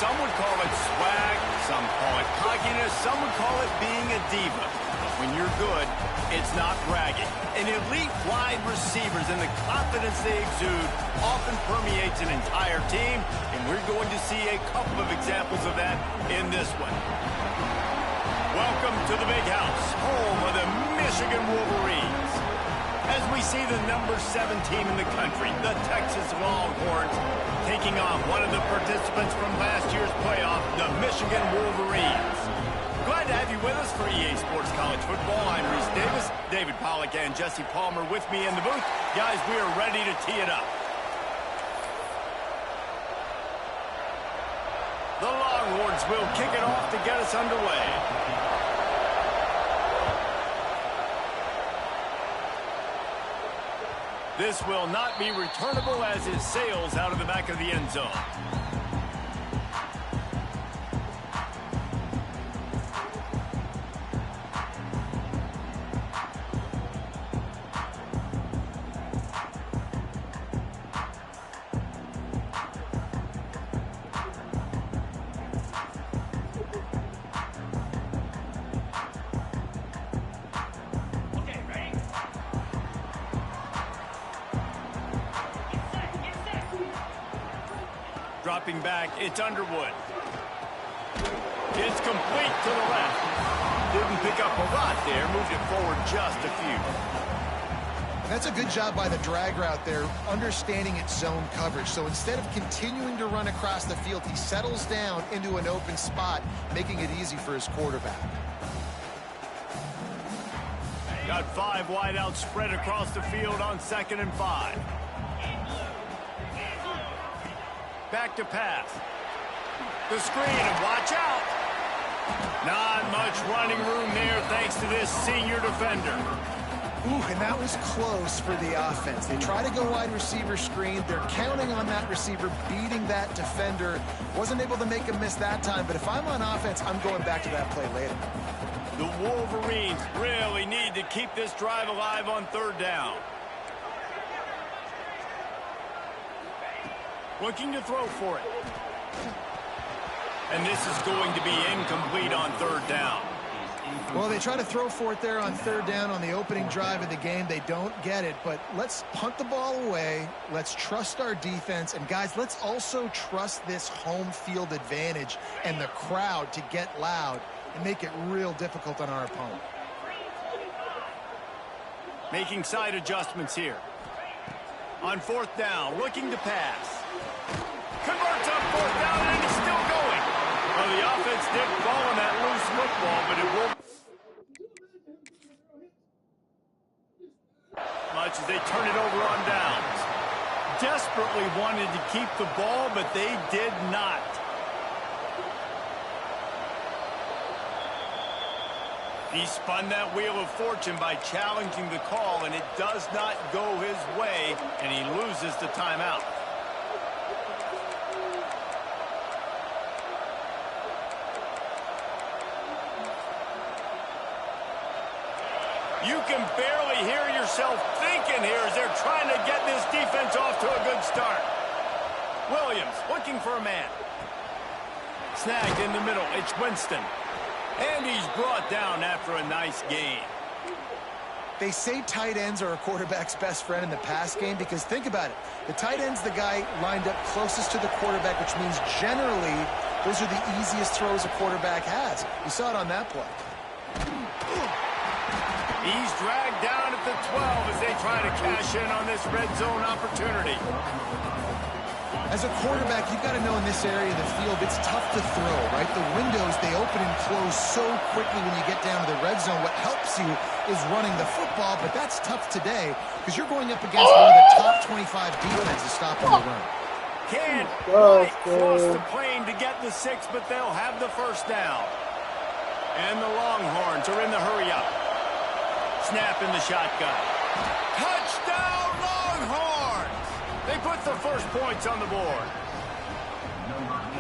Some would call it swag, some call it cockiness, some would call it being a diva. But when you're good, it's not bragging. An elite wide receivers and the confidence they exude often permeates an entire team, and we're going to see a couple of examples of that in this one. Welcome to the Big House, home of the Michigan Wolverines. As we see the number 7 team in the country, the Texas Longhorns, taking on one of the participants from last year's playoff, the Michigan Wolverines. Glad to have you with us for EA Sports College Football. I'm Reese Davis, David Pollack and Jesse Palmer with me in the booth. Guys, we are ready to tee it up. The Longhorns will kick it off to get us underway. This will not be returnable as it sails out of the back of the end zone. Dropping back, it's Underwood. It's complete to the left. Didn't pick up a lot there, moved it forward just a few. That's a good job by the drag route there, understanding its zone coverage. So instead of continuing to run across the field, he settles down into an open spot, making it easy for his quarterback. Got 5 wideouts spread across the field on 2nd and 5. Back to pass. The screen, and watch out. Not much running room there thanks to this senior defender. Ooh, and that was close for the offense. They try to go wide receiver screen. They're counting on that receiver beating that defender. Wasn't able to make a miss that time, but if I'm on offense, I'm going back to that play later. The Wolverines really need to keep this drive alive on 3rd down. Looking to throw for it. And this is going to be incomplete on 3rd down. Well, they try to throw for it there on 3rd down on the opening drive of the game. They don't get it, but let's punt the ball away. Let's trust our defense. And, guys, let's also trust this home field advantage and the crowd to get loud and make it real difficult on our opponent. Making side adjustments here. On 4th down, looking to pass. Converts on 4th down, and he's still going. Well, the offense did ball on that loose football, but it won't. Much as they turn it over on downs. Desperately wanted to keep the ball, but they did not. He spun that wheel of fortune by challenging the call, and it does not go his way, and he loses the timeout. You can barely hear yourself thinking here as they're trying to get this defense off to a good start. Williams looking for a man. Snagged in the middle. It's Winston. And he's brought down after a nice gain. They say tight ends are a quarterback's best friend in the pass game because think about it. The tight end's the guy lined up closest to the quarterback, which means generally those are the easiest throws a quarterback has. You saw it on that play. He's dragged down at the 12 as they try to cash in on this red zone opportunity. As a quarterback, you've got to know in this area of the field, it's tough to throw, right? The windows, they open and close so quickly when you get down to the red zone. What helps you is running the football, but that's tough today because you're going up against one of the top 25 defenses stopping the run. Can't quite cross the plane to get the 6, but they'll have the 1st down. And the Longhorns are in the hurry-up. Snap in the shotgun. Touchdown, Longhorns! They put the 1st points on the board.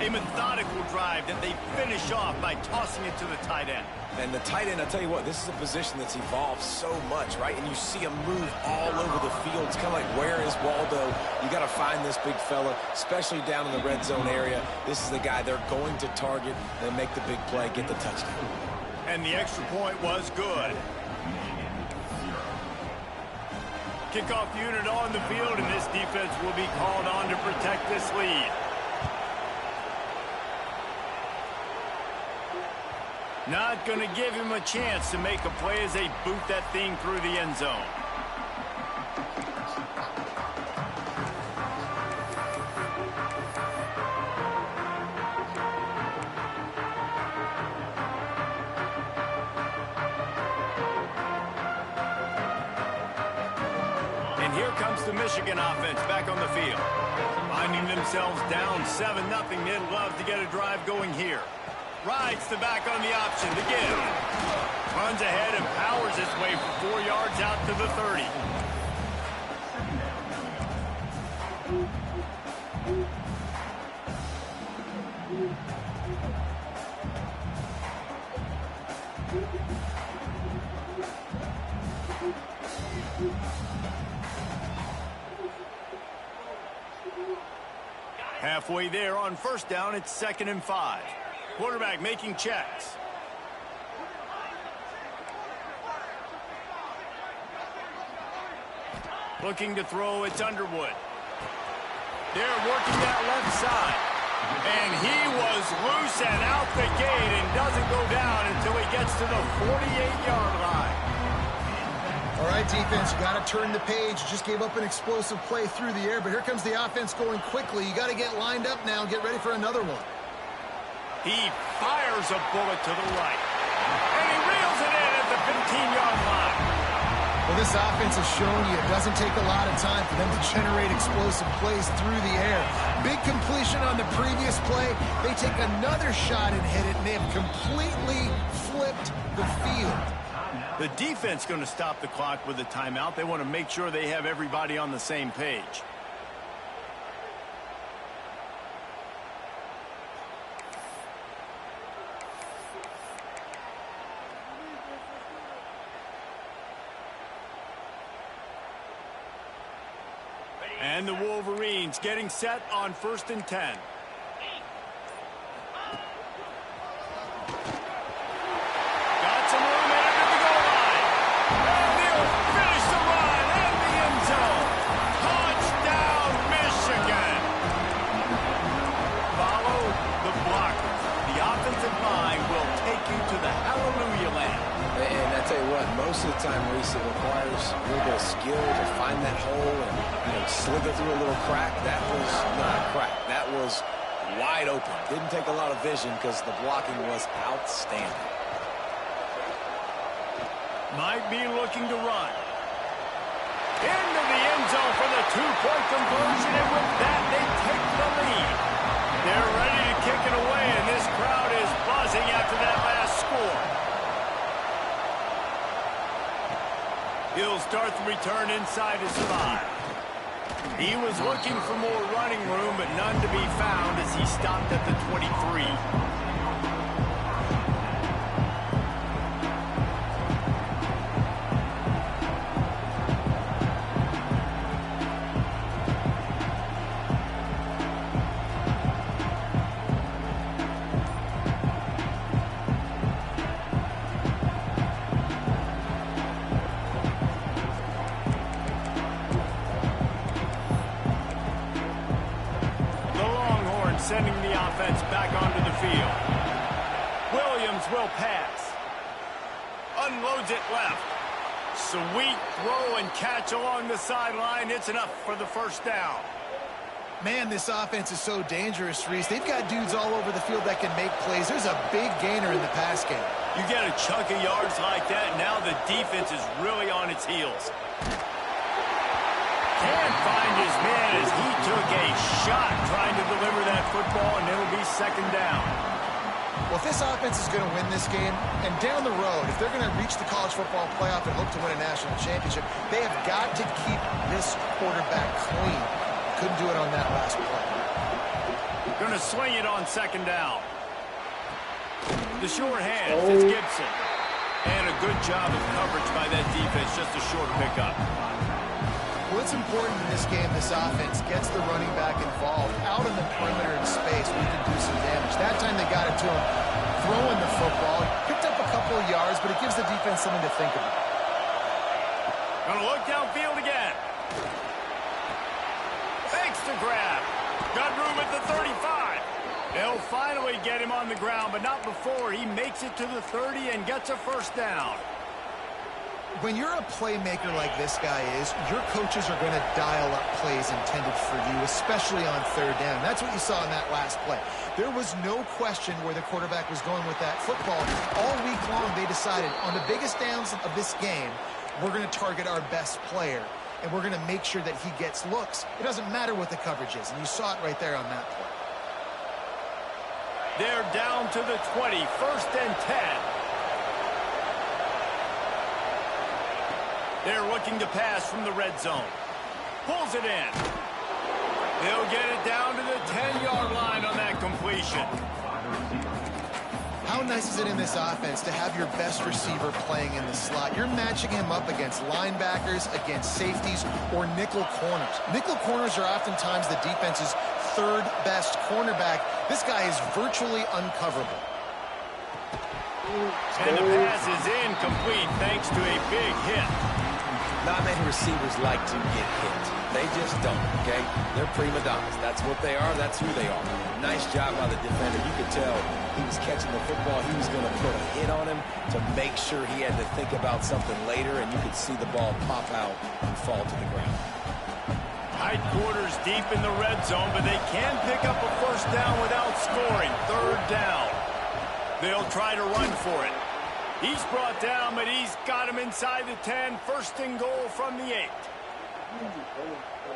A methodical drive that they finish off by tossing it to the tight end. And the tight end, I'll tell you what, this is a position that's evolved so much, right? And you see him move all over the field. It's kind of like, where is Waldo? You got to find this big fella, especially down in the red zone area. This is the guy they're going to target and make the big play, get the touchdown. And the extra point was good. Kickoff unit on the field, and this defense will be called on to protect this lead. Not going to give him a chance to make a play as they boot that thing through the end zone. And here comes the Michigan offense back on the field. Finding themselves down 7-0, they'd love to get a drive going here. Rides the back on the option to give. Runs ahead and powers his way for 4 yards out to the 30. Halfway there on first down, it's 2nd and 5. Quarterback making checks. Looking to throw, it's Underwood. They're working that left side. And he was loose and out the gate and doesn't go down until he gets to the 48-yard line. All right, defense, you got to turn the page. Just gave up an explosive play through the air, but here comes the offense going quickly. You got to get lined up now and get ready for another one. He fires a bullet to the right. And he reels it in at the 15-yard line. Well, this offense has shown you it doesn't take a lot of time for them to generate explosive plays through the air. Big completion on the previous play. They take another shot and hit it, and they have completely flipped the field. The defense going to stop the clock with a timeout. They want to make sure they have everybody on the same page. And the Wolverines getting set on 1st and 10. Got some room in at the goal line. And they'll finish the run at the end zone. Touchdown, Michigan. Follow the blockers. The offensive line will take you to the hallelujah land. And I tell you what, most of the time, Reese, it requires a little bit of skill to find that hole and slither through a little crack. That was not a crack. That was wide open. Didn't take a lot of vision because the blocking was outstanding. Might be looking to run. Into the end zone for the two-point conversion, and with that, they take the lead. They're ready to kick it away, and this crowd is buzzing after that last score. He'll start the return inside his 5. He was looking for more running room, but none to be found as he stopped at the 23. Sending the offense back onto the field. Williams will pass. Unloads it left. Sweet throw and catch along the sideline. It's enough for the first down. Man, this offense is so dangerous, Reese. They've got dudes all over the field that can make plays. There's a big gainer in the pass game. You get a chunk of yards like that, now the defense is really on its heels. Can't find his man as he took a shot trying to deliver that football, and it'll be 2nd down. Well, if this offense is going to win this game, and down the road, if they're going to reach the college football playoff and hope to win a national championship, they have got to keep this quarterback clean. Couldn't do it on that last play. Going to swing it on second down. The short hands, it's Gibson. And a good job of coverage by that defense, just a short pickup. Well, it's important in this game, this offense gets the running back involved out in the perimeter in space where he can do some damage. That time they got it to him throwing the football. Picked up a couple of yards, but it gives the defense something to think about. Gonna look downfield again. Fakes the grab. Got room at the 35. They'll finally get him on the ground, but not before he makes it to the 30 and gets a first down. When you're a playmaker like this guy is, your coaches are going to dial up plays intended for you, especially on third down. That's what you saw in that last play. There was no question where the quarterback was going with that football. All week long, they decided on the biggest downs of this game, we're going to target our best player, and we're going to make sure that he gets looks. It doesn't matter what the coverage is, and you saw it right there on that play. They're down to the 20, 1st and 10. They're looking to pass from the red zone. Pulls it in. They'll get it down to the 10-yard line on that completion. How nice is it in this offense to have your best receiver playing in the slot? You're matching him up against linebackers, against safeties, or nickel corners. Nickel corners are oftentimes the defense's third best cornerback. This guy is virtually uncoverable. And the pass is incomplete thanks to a big hit. Not many receivers like to get hit. They just don't, okay? They're prima donnas. That's what they are. That's who they are. Nice job by the defender. You could tell he was catching the football. He was going to put a hit on him to make sure he had to think about something later, and you could see the ball pop out and fall to the ground. Tight quarters deep in the red zone, but they can pick up a first down without scoring. 3rd down. They'll try to run for it. He's brought down, but he's got him inside the 10. 1st and goal from the 8.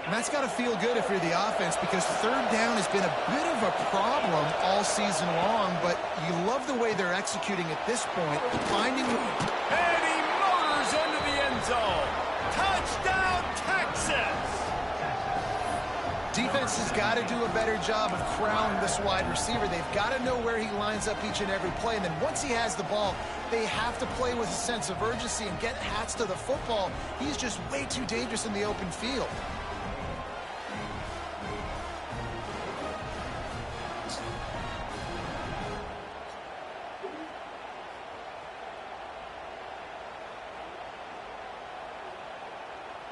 And that's got to feel good if you're the offense, because 3rd down has been a bit of a problem all season long, but you love the way they're executing at this point, finding... And he motors into the end zone. Touchdown, Texas! Defense has got to do a better job of corralling this wide receiver. They've got to know where he lines up each and every play. And then once he has the ball, they have to play with a sense of urgency and get hats to the football. He's just way too dangerous in the open field.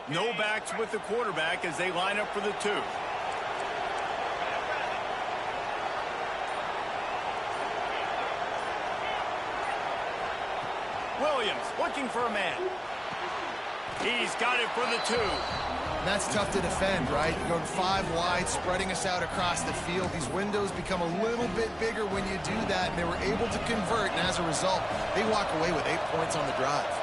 No backs with the quarterback as they line up for the 2. Williams looking for a man. He's got it for the 2. That's tough to defend, right? You're going 5 wide, spreading us out across the field. These windows become a little bit bigger when you do that, and they were able to convert, and as a result, they walk away with 8 points on the drive.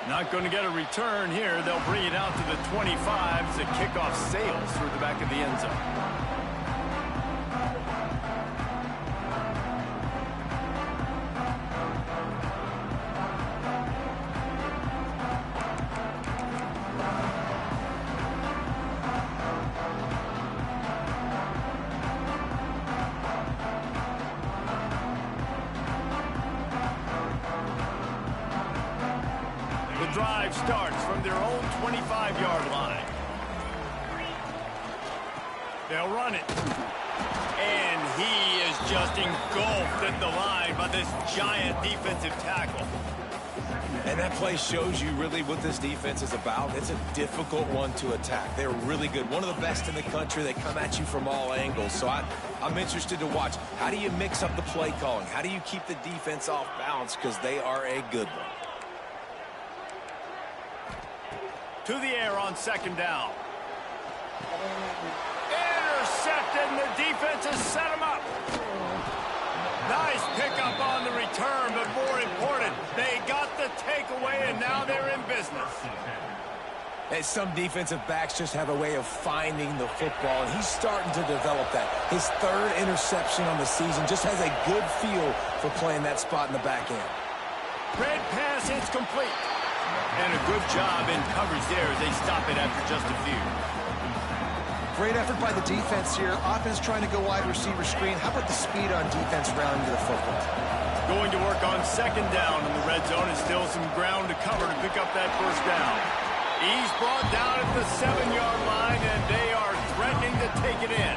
Not going to get a return here. They'll bring it out to the 25 as the kickoff sails through the back of the end zone. Drive starts from their own 25-yard line. They'll run it. And he is just engulfed at the line by this giant defensive tackle. And that play shows you really what this defense is about. It's a difficult one to attack. They're really good. One of the best in the country. They come at you from all angles. So I'm interested to watch. How do you mix up the play calling? How do you keep the defense off balance? Because they are a good one. To the air on 2nd down. Intercepted, and the defense has set him up. Nice pickup on the return, but more important, they got the takeaway, and now they're in business. And some defensive backs just have a way of finding the football, and he's starting to develop that. His 3rd interception on the season, just has a good feel for playing that spot in the back end. Red pass, it's complete. and a good job in coverage there as they stop it after just a few. Great effort by the defense here. Offense trying to go wide receiver screen. How about the speed on defense rounding to the football? Going to work on second down in the red zone, and still some ground to cover to pick up that first down. He's brought down at the 7-yard line, and they are threatening to take it in.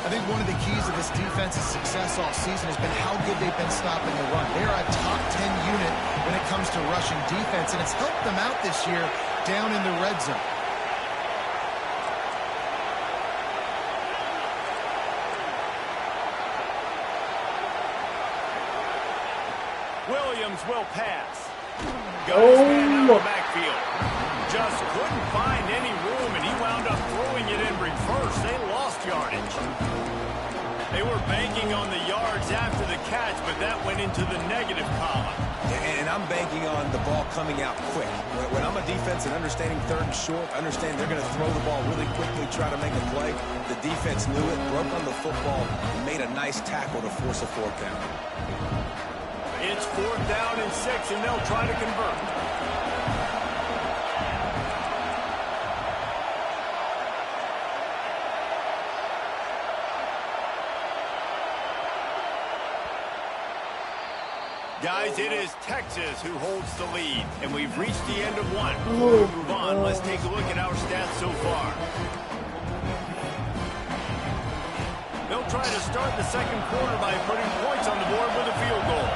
I think one of the keys of this defense's success all season has been how good they've been stopping the run. They're a top 10 unit when it comes to rushing defense, and it's helped them out this year down in the red zone. Williams will pass. Got his man out of the backfield. Just couldn't find any room, and he wound up throwing it in reverse. They lost yardage. They were banking on the yards after the catch, but that went into the negative column. And I'm banking on the ball coming out quick. When I'm a defense and understanding third and short, understand they're going to throw the ball really quickly, try to make a play. The defense knew it, broke on the football, and made a nice tackle to force a fourth down. It's 4th down and 6, and they'll try to convert. Guys, it is Texas who holds the lead, and we've reached the end of one. Before we move on, let's take a look at our stats so far. They'll try to start the second quarter by putting points on the board with a field goal.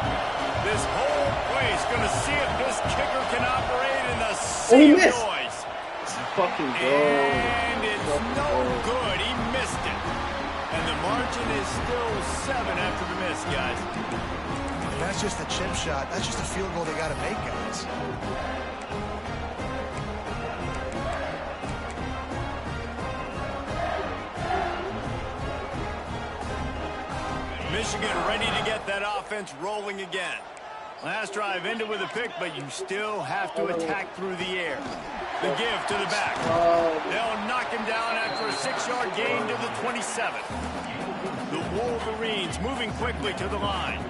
This whole place going to see if this kicker can operate in the sea of noise. Fucking and it's no good. He missed it. And the margin is still 7 after the miss, guys. And that's just a chip shot. That's just a field goal they got to make, guys. Michigan ready to get that offense rolling again. Last drive ended with a pick, but you still have to attack through the air. The give to the back. They'll knock him down after a 6-yard gain to the 27. The Wolverines moving quickly to the line.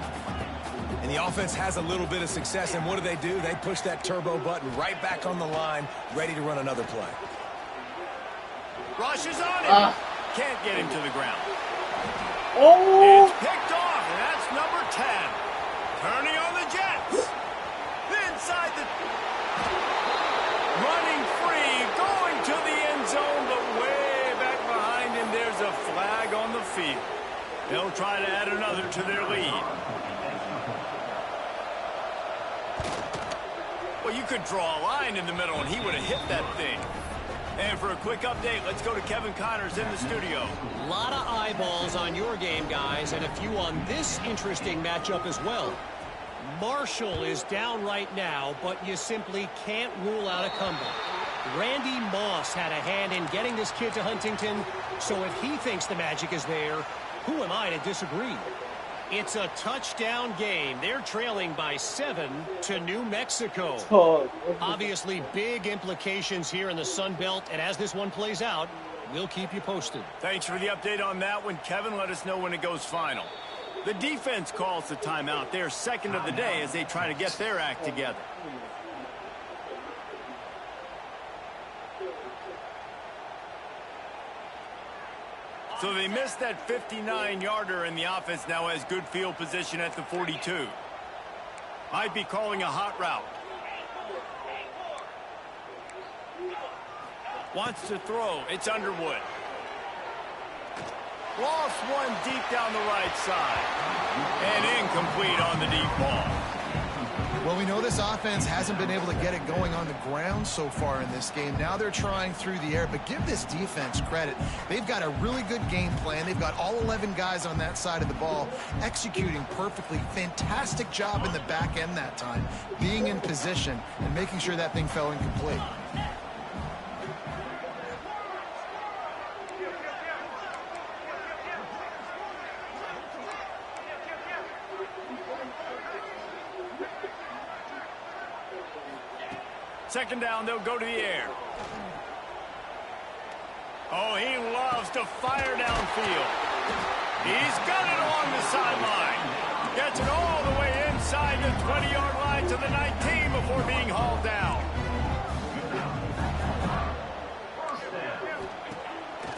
And the offense has a little bit of success, and what do? They push that turbo button right back on the line, ready to run another play. Rushes on him. Can't get him to the ground. Oh! It's picked off, and that's number 10. Turning on the Jets. Inside the... Running free, going to the end zone, but way back behind him, there's a flag on the field. They'll try to add another to their lead. Well, you could draw a line in the middle, and he would have hit that thing. And for a quick update, let's go to Kevin Connors in the studio. A lot of eyeballs on your game, guys, and a few on this interesting matchup as well. Marshall is down right now, but you simply can't rule out a comeback. Randy Moss had a hand in getting this kid to Huntington, so if he thinks the magic is there, who am I to disagree? It's a touchdown game. They're trailing by 7 to New Mexico. Obviously, big implications here in the Sun Belt, and as this one plays out, we'll keep you posted. Thanks for the update on that one, Kevin. Let us know when it goes final. The defense calls the timeout. They're second of the day as they try to get their act together. So they missed that 59-yarder, and the offense now has good field position at the 42. Might be calling a hot route. Wants to throw. It's Underwood. Lost one deep down the right side. And incomplete on the deep ball. Well, we know this offense hasn't been able to get it going on the ground so far in this game. Now they're trying through the air, but give this defense credit. They've got a really good game plan. They've got all 11 guys on that side of the ball executing perfectly. Fantastic job in the back end that time, being in position and making sure that thing fell incomplete. Second down, they'll go to the air. Oh, he loves to fire downfield. He's got it along the sideline. Gets it all the way inside the 20-yard line to the 19 before being hauled down.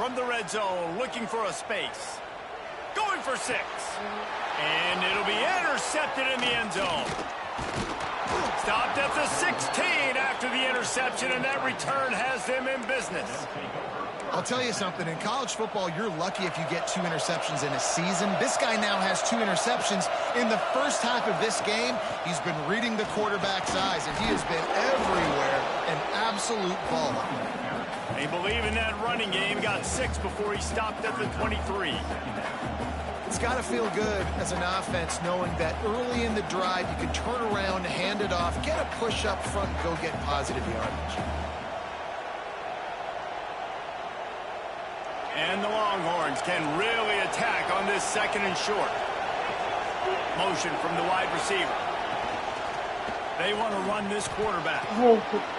from the red zone, looking for a space. Going for 6. And it'll be intercepted in the end zone. Stopped at the 16 after the interception, and that return has them in business. I'll tell you something. In college football, you're lucky if you get 2 interceptions in a season. This guy now has 2 interceptions. In the first half of this game, he's been reading the quarterback's eyes, and he has been everywhere, an absolute baller. They believe in that running game. Got 6 before he stopped at the 23. It's got to feel good as an offense knowing that early in the drive you can turn around, hand it off, get a push up front, and go get positive yardage. And the Longhorns can really attack on this 2nd and short. Motion from the wide receiver. They want to run this quarterback.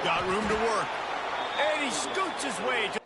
Got room to work. And he scoots his way to